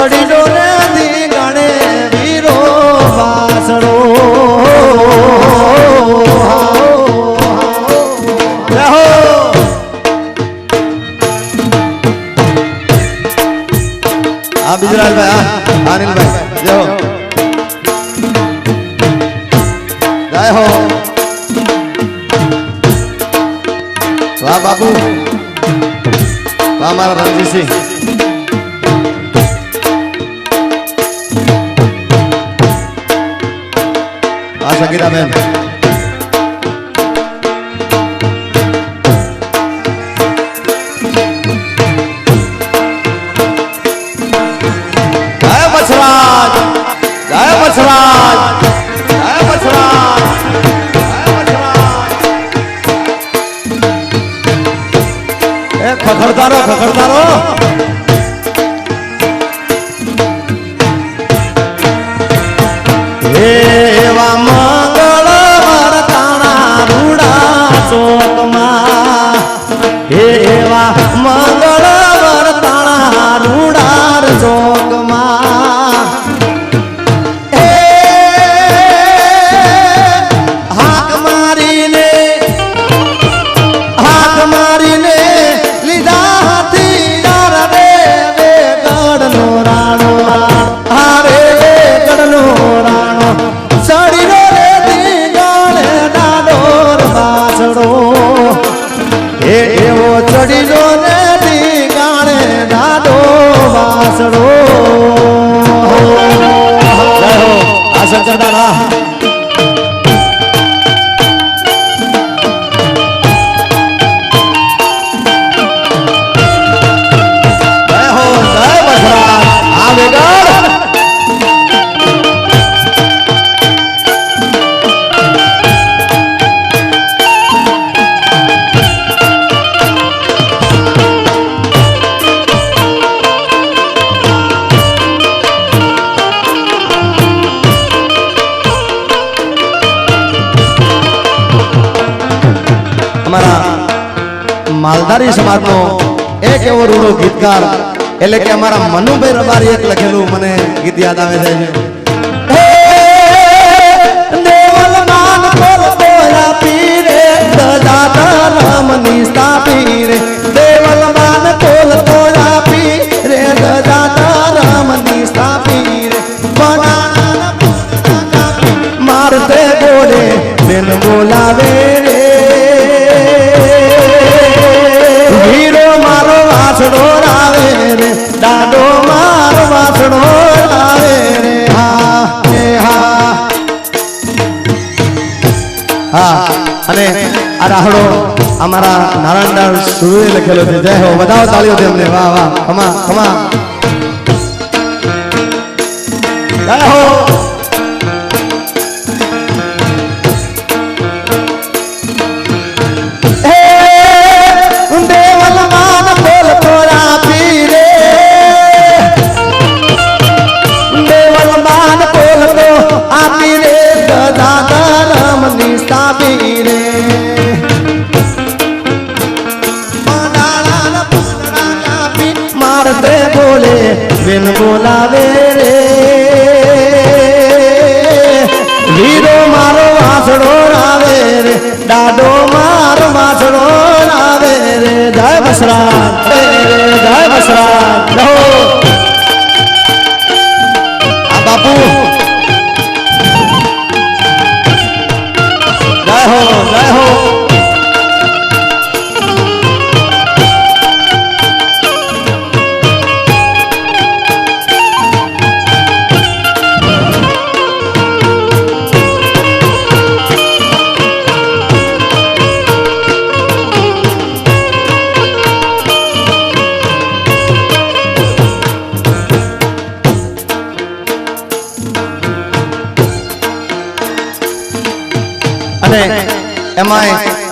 ચડી જો ને દી ગણે વીરો વાસણો बिजलाल भाई अनिल भाई जय हो जय हो वाह बाबू वाह हमारा रणजीत सिंह वाह संगीता बहन खखड़दारो खखड़दारो एवा मंगल वर्ताना रूड़ा चौक मां एवा मंगल वर्ताना रूड़ा चौक मां हाक मारी ने चढ़ी जो ने दी गाने दादो वासड़ो जय हो आसन करता ना जय हो जय बसराज आवेगा मालधारी समाज नो एक एवो रूड़ो गीतकार એટલે કે અમારા મનુભાઈ રબારી એક લખેલું મને ગીત યાદ આવે છે દેવલ માન કોલ તોયા પીરે દાદા રામની સ્થાપીરે દેવલ માન કોલ તોયા પીરે દાદા રામની સ્થાપીરે બનાના મારતે બોલે બેન બોલાવે રે हीरो मारो वासड़ो रावे रे डाडो मारो वासड़ो रावे रे हा अने आ राहड़ो हमारा नारायणदास सुरे लखेलो छे जय हो बधाओ ताळीओ तेमने वाह वाह खमा खमा जय हो मारते बोले बिन बोलावे रे वीरो मारो वासड़ो रावे रे डाडो मारो वासड़ो रावे रे जय बसराज जय बसराज बापू जय हो जय हो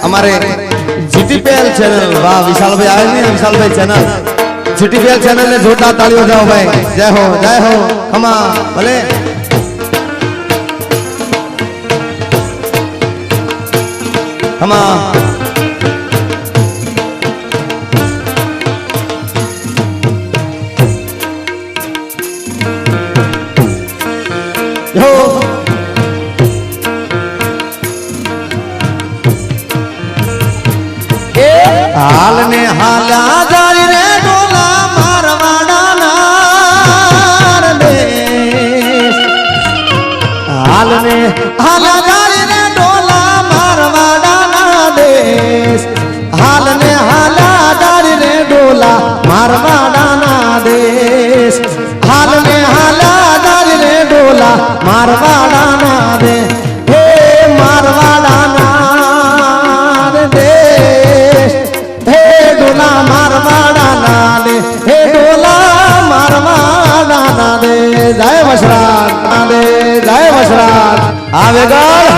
हमारे जीटीपीएल चैनल वाह विशाल भाई आए नहीं विशाल भाई चैनल जीटीपीएल चैनल ने जोरदार तालियों जाओ भाई जय हो खमा भले खमा હાલ ને હાલ્યા જાય રે ડોલા મારવાડાના દેશ હાલ ને હાલ્યા જાય રે ડોલા મારવાડાના દેશ હાલ ને હાલ્યા જાય રે ડોલા મારવાડાના દેશ હાલ ને હાલ્યા જાય રે ડોલા મારવાડાના દેશ હે મારવાડાના દેશ હે ડોલા મારવાડાના દે હે ડોલા મારવાડાના દે જય વસરાજ દે જય વસરાજ આવે ગળ